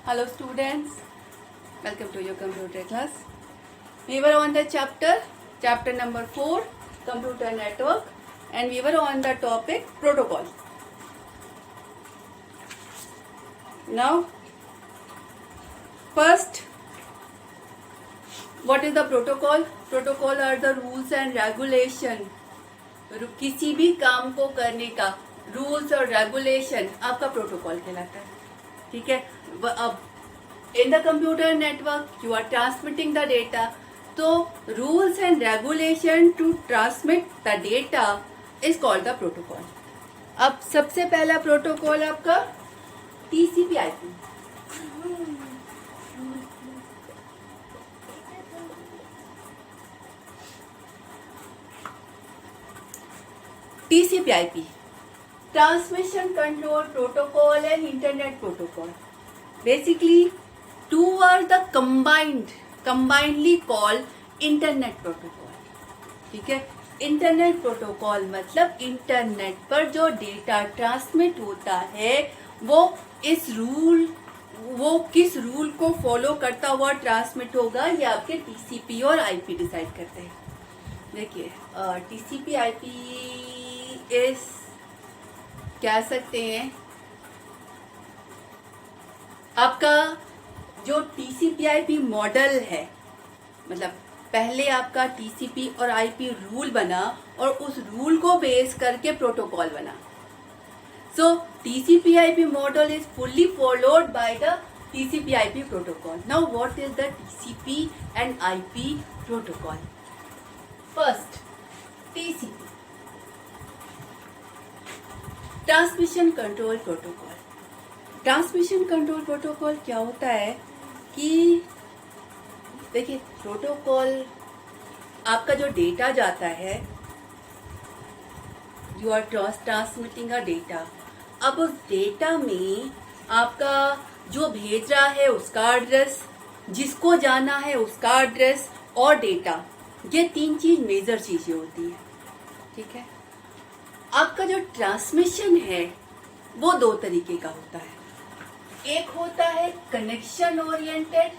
Hello students, welcome to your computer class. We were on the chapter number 4, computer network, and we were on the topic protocol. Now, first, what is the protocol? Protocol are the rules and regulation. किसी भी काम को करने का rules और regulation आपका protocol कहलाता है. ठीक है. अब in the computer network you are transmitting the data, तो rules and regulation to transmit the data is called the protocol. अब सबसे पहला प्रोटोकॉल आपका TCP/IP. TCP/IP, Transmission Control Protocol and Internet Protocol. Basically, two are the combinedly called Internet Protocol. ठीक है. Internet protocol मतलब internet पर जो data transmit होता है वो किस रूल को फॉलो करता हुआ ट्रांसमिट होगा, ये आपके TCP और IP डिसाइड करते हैं. देखिए, TCP/IP इस कह सकते हैं आपका जो TCP/IP मॉडल है, मतलब पहले आपका TCP और IP रूल बना और उस रूल को बेस करके प्रोटोकॉल बना. सो TCP/IP model is fully followed by the TCP/IP protocol. Now what is the TCP and IP protocol? First, TCP, transmission control protocol. Transmission control protocol क्या होता है कि देखिए, प्रोटोकॉल आपका जो डेटा जाता है, you are transmitting a data. अब उस डेटा में आपका जो भेज रहा है उसका एड्रेस, जिसको जाना है उसका एड्रेस और डेटा, ये तीन चीज मेजर चीजें होती है. ठीक है. आपका जो ट्रांसमिशन है वो दो तरीके का होता है. एक होता है कनेक्शन ओरिएंटेड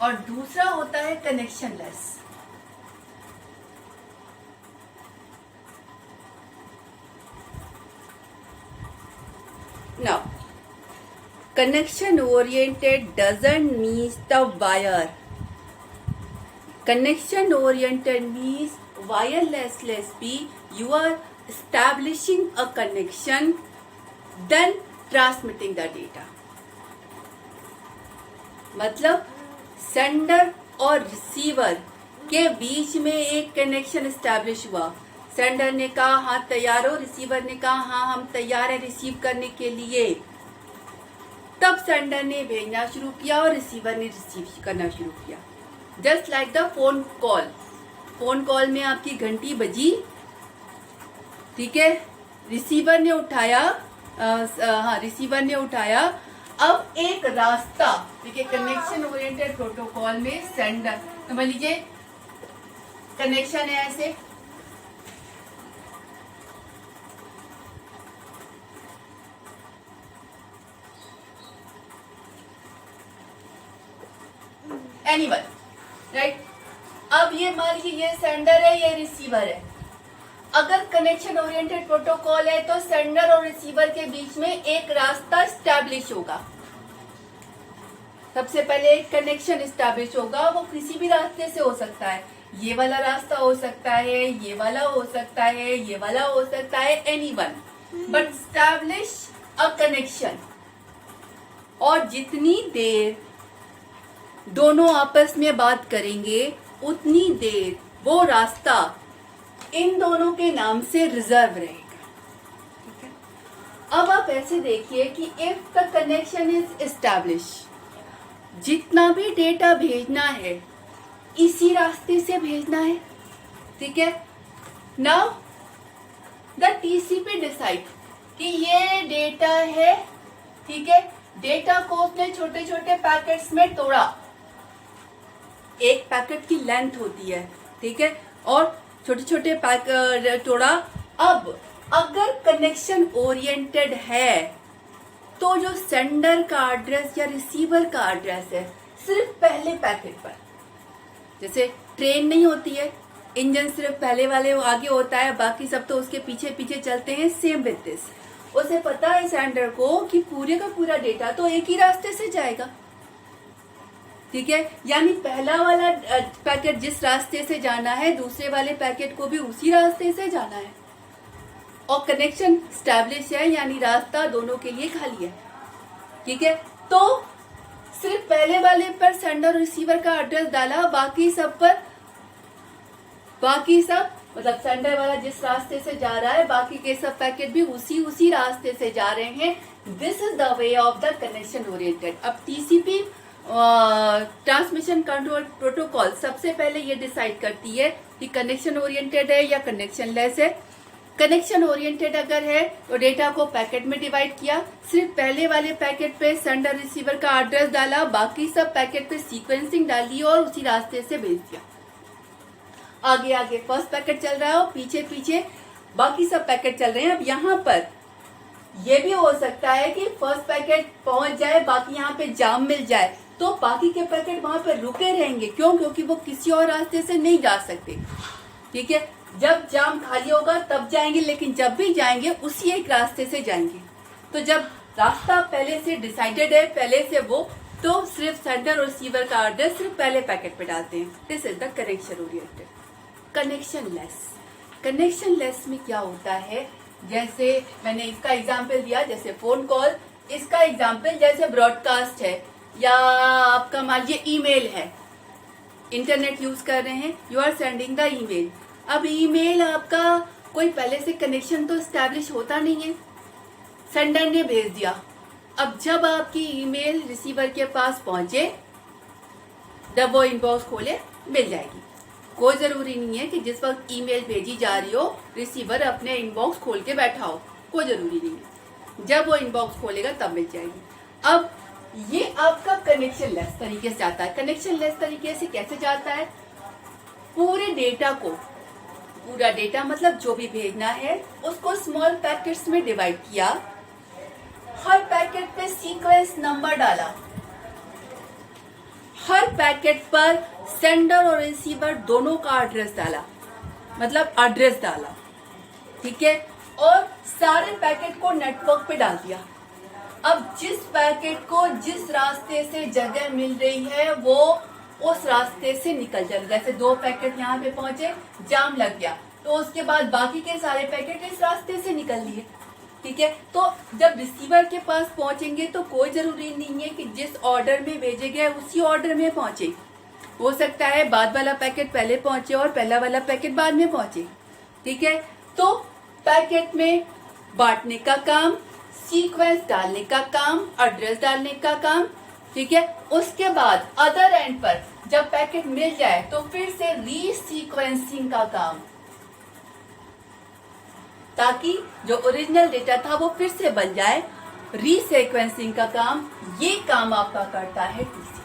और दूसरा होता है connectionless. Now, connection oriented doesn't mean the wire. Connection oriented means wirelessly you are establishing a connection then transmitting the data. मतलब सेंडर और रिसीवर के बीच में एक कनेक्शन एस्टैब्लिश हुआ. सेंडर ने कहा हाँ तैयार हो, रिसीवर ने कहा हाँ हम तैयार हैं रिसीव करने के लिए. तब सेंडर ने भेजना शुरू किया और रिसीवर ने रिसीव करना शुरू किया. Just like the phone call. Phone call में आपकी घंटी बजी, ठीक है, रिसीवर ने उठाया, रिसीवर ने उठाया. अब एक रास्ता, देखिए कनेक्शन ओरिएंटेड प्रोटोकॉल में सेंडर, समझ लीजिए कनेक्शन है ऐसे, एनीवन, राइट. अब ये मान लीजिए ये सेंडर है ये रिसीवर है. अगर कनेक्शन ओरिएंटेड प्रोटोकॉल है तो सेंडर और रिसीवर के बीच में एक रास्ता स्टैब्लिश होगा. सबसे पहले एक कनेक्शन स्टैब्लिश होगा, वो किसी भी रास्ते से हो सकता है. ये वाला रास्ता हो सकता है, ये वाला हो सकता है, ये वाला हो सकता है, anyone, but establish a connection. और जितनी देर दोनों आपस में बात करेंगे उतनी देर वो रास्ता इन दोनों के नाम से रिजर्व रहेगा. ठीक है. अब आप ऐसे देखिए कि if the connection is establish, जितना भी डेटा भेजना है इसी रास्ते से भेजना है. ठीक है. नाउ द TCP डिसाइड कि ये डेटा है. ठीक है. डेटा को उसने छोटे छोटे पैकेट्स में तोड़ा. एक पैकेट की लेंथ होती है, ठीक है, और छोटे छोटे पैकेट तोड़ा. अब अगर कनेक्शन ओरिएंटेड है तो जो सेंडर का एड्रेस या रिसीवर का एड्रेस है सिर्फ पहले पैकेट पर, जैसे ट्रेन नहीं होती है, इंजन सिर्फ पहले वाले आगे होता है, बाकी सब तो उसके पीछे पीछे चलते हैं, सेम विद दिस। उसे पता है सेंडर को कि पूरे का पूरा डेटा तो एक ही रास्ते से जाएगा, ठीक है, यानी पहला वाला पैकेट जिस रास्ते से जाना है दूसरे वाले पैकेट को भी उसी रास्ते से जाना है, और कनेक्शन स्टैब्लिश है यानी रास्ता दोनों के लिए खाली है, ठीक है। तो सिर्फ पहले वाले पर सेंडर रिसीवर का एड्रेस डाला, बाकी सब मतलब सेंडर वाला जिस रास्ते से जा रहा है बाकी के सब पैकेट भी उसी रास्ते से जा रहे हैं। This is the way of the connection oriented. अब टीसीपी ट्रांसमिशन कंट्रोल प्रोटोकॉल सबसे पहले ये डिसाइड करती है कि कनेक्शन ओरिएंटेड है या कनेक्शन लेस है। कनेक्शन ओरिएंटेड अगर है तो डेटा को पैकेट में डिवाइड किया, सिर्फ पहले वाले पैकेट पे सेंडर रिसीवर का एड्रेस डाला, बाकी सब पैकेट पे सीक्वेंसिंग डाली और उसी रास्ते से भेज दिया। आगे आगे फर्स्ट पैकेट चल रहा है और पीछे पीछे बाकी सब पैकेट चल रहे हैं। अब यहाँ पर यह भी हो सकता है कि फर्स्ट पैकेट पहुंच जाए, बाकी यहाँ पे जाम मिल जाए, तो बाकी के पैकेट वहां पे रुके रहेंगे। क्यों? क्योंकि वो किसी और रास्ते से नहीं जा सकते, ठीक है। जब जाम खाली होगा तब जाएंगे, लेकिन जब भी जाएंगे उसी एक रास्ते से जाएंगे। तो जब रास्ता पहले से डिसाइडेड है, पहले से वो, तो सिर्फ सेंडर और रिसीवर का एड्रेस सिर्फ पहले पैकेट पे डालते हैं। This is the connection oriented. Connection less में क्या होता है, जैसे मैंने इसका एग्जाम्पल दिया, जैसे फोन कॉल, इसका एग्जाम्पल जैसे ब्रॉडकास्ट है, या आपका मान लीजिए ईमेल है, इंटरनेट यूज कर रहे हैं, you are sending the email. अब ईमेल आपका कोई पहले से कनेक्शन तो एस्टैब्लिश होता नहीं है, सेंडर ने भेज दिया। अब जब आपकी ईमेल रिसीवर के पास पहुंचे, जब वो इनबॉक्स खोले, मिल जाएगी। कोई जरूरी नहीं है कि जिस वक्त ईमेल भेजी जा रही हो रिसीवर अपने इनबॉक्स खोल के बैठा हो, कोई जरूरी नहीं है, जब वो इनबॉक्स खोलेगा तब मिल जाएगी। अब ये आपका कनेक्शन लेस तरीके से जाता है। कनेक्शन लेस तरीके से कैसे जाता है? पूरे डेटा को, पूरा डेटा मतलब जो भी भेजना है उसको स्मॉल पैकेट्स में डिवाइड किया, हर पैकेट पे सीक्वेंस नंबर डाला, हर पैकेट पर सेंडर और रिसीवर दोनों का एड्रेस डाला, मतलब एड्रेस डाला, ठीक है, और सारे पैकेट को नेटवर्क पे डाल दिया। अब जिस पैकेट को जिस रास्ते से जगह मिल रही है वो उस रास्ते से निकल जाए। जैसे 2 पैकेट यहाँ पे पहुंचे, जाम लग गया, तो उसके बाद बाकी के सारे पैकेट इस रास्ते से निकल लिए, ठीक है। तो जब रिसीवर के पास पहुंचेंगे तो कोई जरूरी नहीं है कि जिस ऑर्डर में भेजे गए उसी ऑर्डर में पहुंचे। हो सकता है बाद वाला पैकेट पहले पहुंचे और पहला वाला पैकेट बाद में पहुंचे, ठीक है। तो पैकेट में बांटने का काम, सीक्वेंस डालने का काम, एड्रेस डालने का काम, ठीक है। उसके बाद अदर एंड पर जब पैकेट मिल जाए तो फिर से रीसीक्वेंसिंग का काम, ताकि जो ओरिजिनल डेटा था वो फिर से बन जाए। रीसीक्वेंसिंग का काम, ये काम आपका करता है TCP,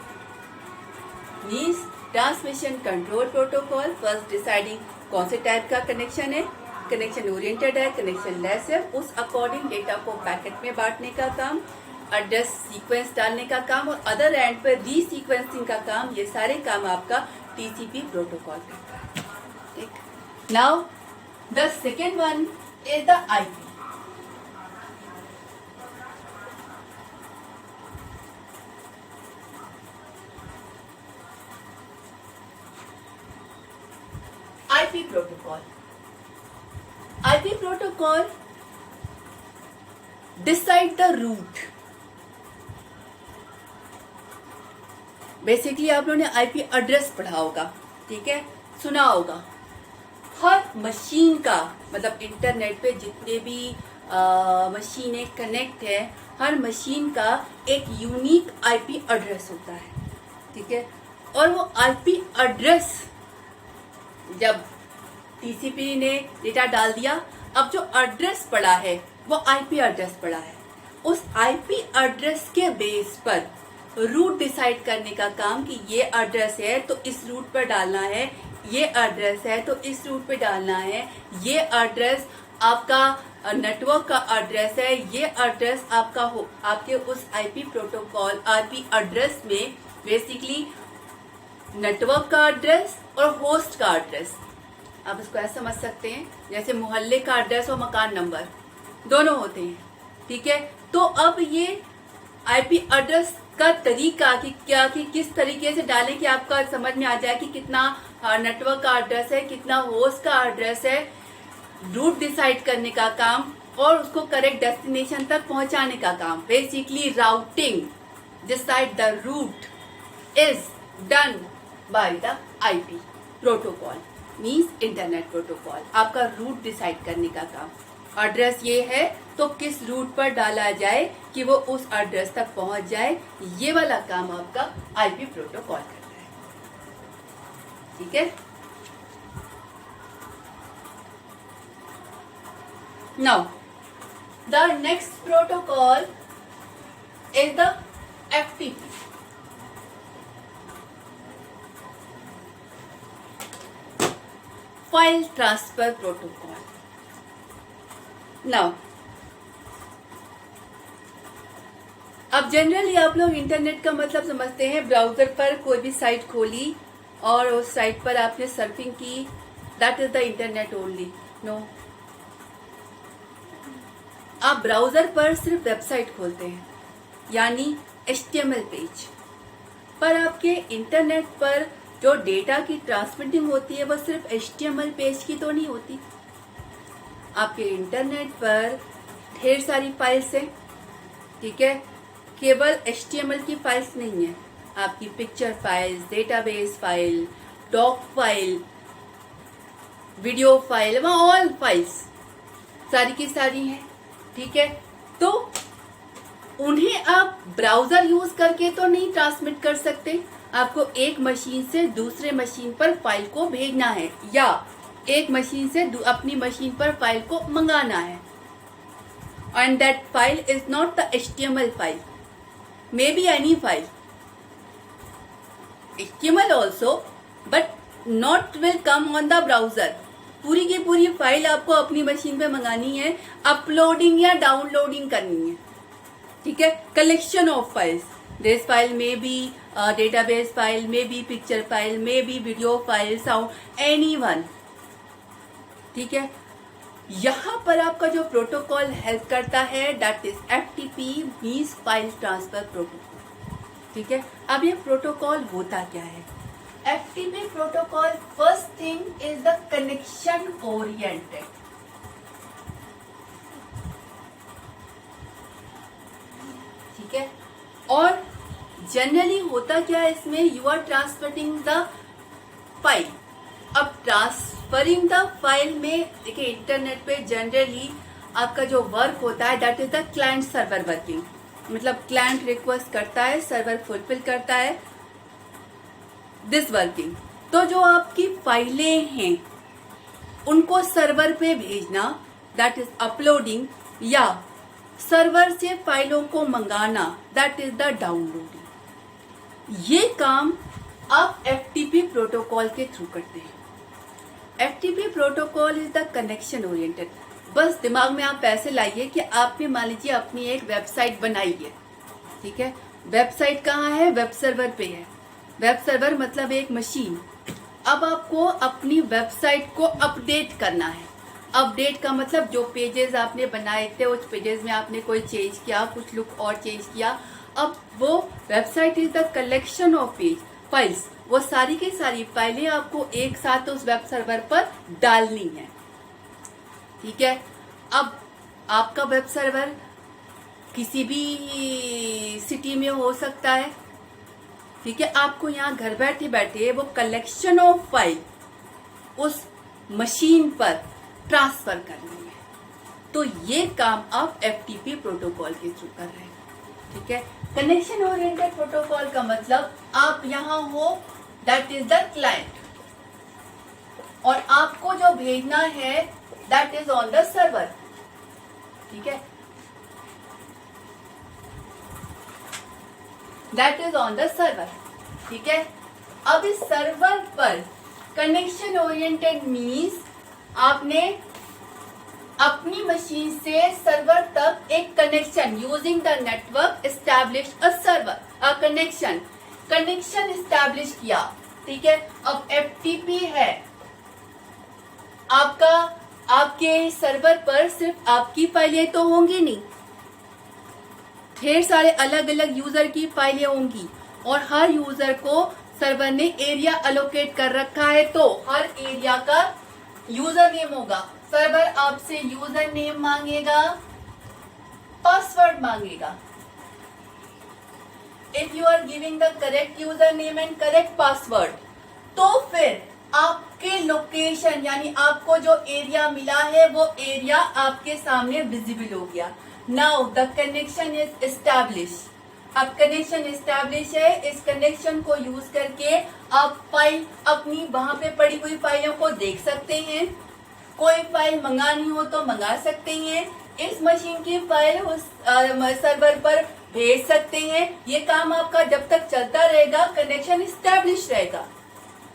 means transmission control protocol. First deciding कौन से टाइप का कनेक्शन है, कनेक्शन ओरिएंटेड है, कनेक्शन लेस है, उस अकॉर्डिंग डेटा को पैकेट में बांटने का काम, एड्रेस सीक्वेंस डालने का काम, और अदर एंड पर रीसीक्वेंसिंग का काम। ये सारे काम आपका टीसीपी प्रोटोकॉल करता है, ठीक। Now the second one is the IP. IP protocol. IP protocol decide the route. Basically आप लोगों ने आईपी एड्रेस पढ़ा होगा, ठीक है, सुना होगा। हर मशीन का मतलब इंटरनेट पे जितने भी मशीनें कनेक्ट है, हर मशीन का एक यूनिक आईपी एड्रेस होता है, ठीक है। और वो आईपी एड्रेस जब टीसीपी ने डेटा डाल दिया, अब जो एड्रेस पड़ा है वो आईपी एड्रेस पड़ा है। उस आईपी एड्रेस के बेस पर रूट डिसाइड करने का काम कि ये एड्रेस है तो इस रूट पर डालना है, ये एड्रेस है तो इस रूट पे डालना है, ये एड्रेस आपका नेटवर्क का एड्रेस है, ये एड्रेस आपका हो आपके उस आईपी प्रोटोकॉल आईपी एड्रेस में बेसिकली नेटवर्क का एड्रेस और होस्ट का एड्रेस, आप इसको ऐसे समझ सकते हैं जैसे मोहल्ले का एड्रेस और मकान नंबर दोनों होते हैं, ठीक है। तो अब ये आईपी एड्रेस का तरीका कि किस तरीके से डालें कि आपका समझ में आ जाए कि कितना नेटवर्क का एड्रेस है, कितना होस्ट का एड्रेस है, रूट डिसाइड करने का काम और उसको करेक्ट डेस्टिनेशन तक पहुंचाने का काम। Basically routing decide the route is done by the IP protocol means internet protocol. आपका रूट डिसाइड करने का काम, एड्रेस ये है तो किस रूट पर डाला जाए कि वो उस एड्रेस तक पहुंच जाए, ये वाला काम आपका आईपी प्रोटोकॉल करता है, ठीक है। Now the next protocol is the FTP. File transfer protocol. Now अब जनरली आप लोग इंटरनेट का मतलब समझते हैं ब्राउजर पर कोई भी साइट खोली और उस साइट पर आपने सर्फिंग की, that is the internet only. No, आप ब्राउजर पर सिर्फ वेबसाइट खोलते हैं यानी HTML पेज, पर आपके इंटरनेट पर जो डेटा की ट्रांसमिटिंग होती है वो सिर्फ HTML पेज की तो नहीं होती। आपके इंटरनेट पर ढेर सारी फाइल्स हैं, ठीक है। केवल HTML की फाइल्स नहीं है, आपकी picture files, database file, doc file, video file, वहाँ ऑल फाइल्स सारी की सारी हैं, ठीक है। तो उन्हें आप ब्राउजर यूज करके तो नहीं ट्रांसमिट कर सकते, आपको एक मशीन से दूसरे मशीन पर फाइल को भेजना है या एक मशीन से अपनी मशीन पर फाइल को मंगाना है। And that file is not the HTML file, may be any file, HTML also, but not will come on the browser. पूरी की पूरी फाइल आपको अपनी मशीन पे मंगानी है, अपलोडिंग या डाउनलोडिंग करनी है, ठीक है। Collection of files, this file maybe database file, maybe picture file, maybe video file, sound, anyone, ठीक है। यहाँ पर आपका जो प्रोटोकॉल हेल्प करता है that is FTP means file transfer protocol, ठीक है। अब ये प्रोटोकॉल होता क्या है? FTP protocol first thing is the connection oriented, ठीक है। और जनरली होता क्या है इसमें, you are transferring the file. अब ट्रांसफरिंग द फाइल में देखिए इंटरनेट पे जनरली आपका जो वर्क होता है that is the client server working, मतलब क्लाइंट रिक्वेस्ट करता है, सर्वर फुलफिल करता है दिस वर्किंग। तो जो आपकी फाइलें हैं उनको सर्वर पे भेजना दैट इज अपलोडिंग, या सर्वर से फाइलों को मंगाना दैट इज द डाउनलोडिंग। ये काम आप FTP प्रोटोकॉल के थ्रू करते हैं। FTP protocol is the connection oriented. बस दिमाग में आप ऐसे लाइए कि आपने मान लीजिए अपनी एक वेबसाइट बनाई है, ठीक है। वेबसाइट कहाँ है? वेब सर्वर पे है। वेब सर्वर मतलब एक मशीन। अब आपको अपनी वेबसाइट को अपडेट करना है। अपडेट का मतलब जो पेजेस आपने बनाए थे उस पेजेस में आपने कोई चेंज किया, कुछ लुक और चेंज किया। अब वो website is the collection of page files, वो सारी की सारी फाइलें आपको एक साथ उस वेब सर्वर पर डालनी है, ठीक है। अब आपका वेब सर्वर किसी भी सिटी में हो सकता है, ठीक है। आपको यहाँ घर बैठे बैठे वो कलेक्शन ऑफ फाइल उस मशीन पर ट्रांसफर करनी है, तो ये काम आप FTP प्रोटोकॉल के थ्रू कर रहे हैं, ठीक है। कनेक्शन ओरिएंटेड प्रोटोकॉल का मतलब आप यहाँ हो दैट इज द क्लाइंट, और आपको जो भेजना है that is on the server, ठीक है, that is on the server, ठीक है। अब इस सर्वर पर कनेक्शन ओरिएंटेड मीन्स आपने अपनी मशीन से सर्वर तक एक connection using the network establish a server a connection establish किया, ठीक है। अब एफटीपी है आपका, आपके सर्वर पर सिर्फ आपकी फाइलें तो होंगी नहीं, ढेर सारे अलग अलग यूजर की फाइलें होंगी और हर यूजर को सर्वर ने एरिया अलोकेट कर रखा है, तो हर एरिया का यूजर नेम होगा। सर्वर आपसे यूजर नेम मांगेगा, पासवर्ड मांगेगा। If you are giving the correct user name and correct password, तो फिर आपके लोकेशन यानी आपको जो एरिया मिला है वो एरिया आपके सामने विजिबल हो गया। Now the connection is establish. अब कनेक्शन एस्टैब्लिश है, इस कनेक्शन को यूज करके आप फाइल अपनी वहां पे पड़ी हुई फाइलों को देख सकते हैं। कोई फाइल मंगानी हो तो मंगा सकते हैं, इस मशीन की फाइल उस सर्वर पर भेज सकते हैं। ये काम आपका जब तक चलता रहेगा कनेक्शन एस्टैब्लिश रहेगा,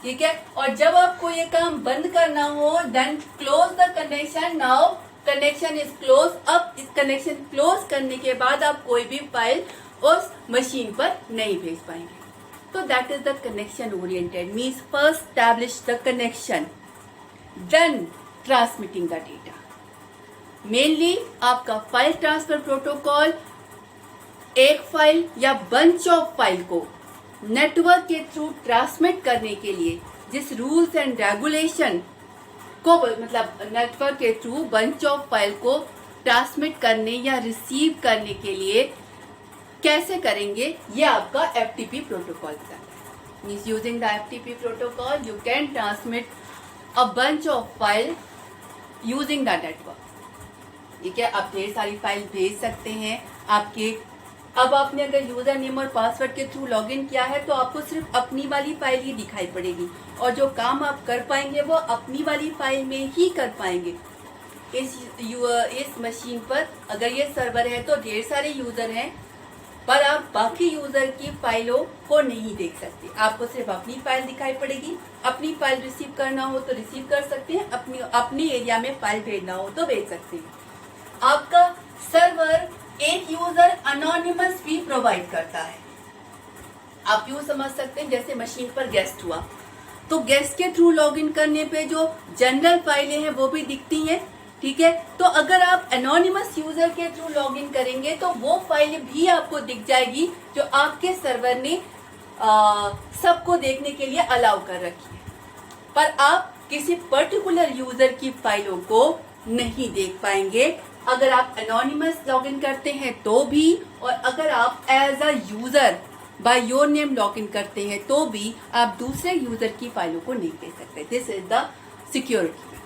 ठीक है। और जब आपको ये काम बंद करना हो then close the connection. Now connection is close. अब इस कनेक्शन क्लोज करने के बाद आप कोई भी फाइल उस मशीन पर नहीं भेज पाएंगे। तो that is the connection oriented, means first establish the connection then transmitting the data. Mainly आपका फाइल ट्रांसफर प्रोटोकॉल एक फाइल या बंच ऑफ फाइल को नेटवर्क के थ्रू ट्रांसमिट करने के लिए जिस रूल्स एंड रेगुलेशन को, मतलब नेटवर्क के थ्रू बंच ऑफ फाइल को ट्रांसमिट करने या रिसीव करने के लिए कैसे करेंगे, ये आपका एफटीपी प्रोटोकॉल बताता है। Means using the FTP protocol you can transmit a bunch of file using the network, ठीक है। आप ढेर सारी फाइल भेज सकते हैं आपके। अब आपने अगर यूजर नेम और पासवर्ड के थ्रू लॉगिन किया है तो आपको सिर्फ अपनी वाली फाइल ही दिखाई पड़ेगी और जो काम आप कर पाएंगे वो अपनी वाली फाइल में ही कर पाएंगे। इस मशीन पर अगर ये सर्वर है तो ढेर सारे यूजर हैं, पर आप बाकी यूजर की फाइलों को नहीं देख सकते। आपको सिर्फ अपनी फाइल दिखाई पड़ेगी। अपनी फाइल रिसीव करना हो तो रिसीव कर सकते हैं, अपनी एरिया में फाइल भेजना हो तो भेज सकते हैं। आपका सर्वर एक यूजर अनोनिमस भी प्रोवाइड करता है। आप यूं समझ सकते हैं जैसे मशीन पर गेस्ट हुआ तो गेस्ट के थ्रू लॉगिन करने पे जो जनरल फाइलें हैं वो भी दिखती हैं, ठीक है। तो अगर आप एनोनिमस यूजर के थ्रू लॉगिन करेंगे तो वो फाइल भी आपको दिख जाएगी जो आपके सर्वर ने सबको देखने के लिए अलाउ कर रखी है, पर आप किसी पर्टिकुलर यूजर की फाइलों को नहीं देख पाएंगे। अगर आप एनोनिमस लॉगिन करते हैं तो भी, और अगर आप as a user by your name login करते हैं तो भी आप दूसरे यूजर की फाइलों को नहीं देख सकते। दिस इज द सिक्योरिटी,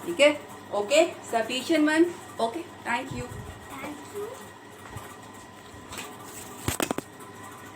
ठीक है। Okay, sufficient one. Okay, thank you.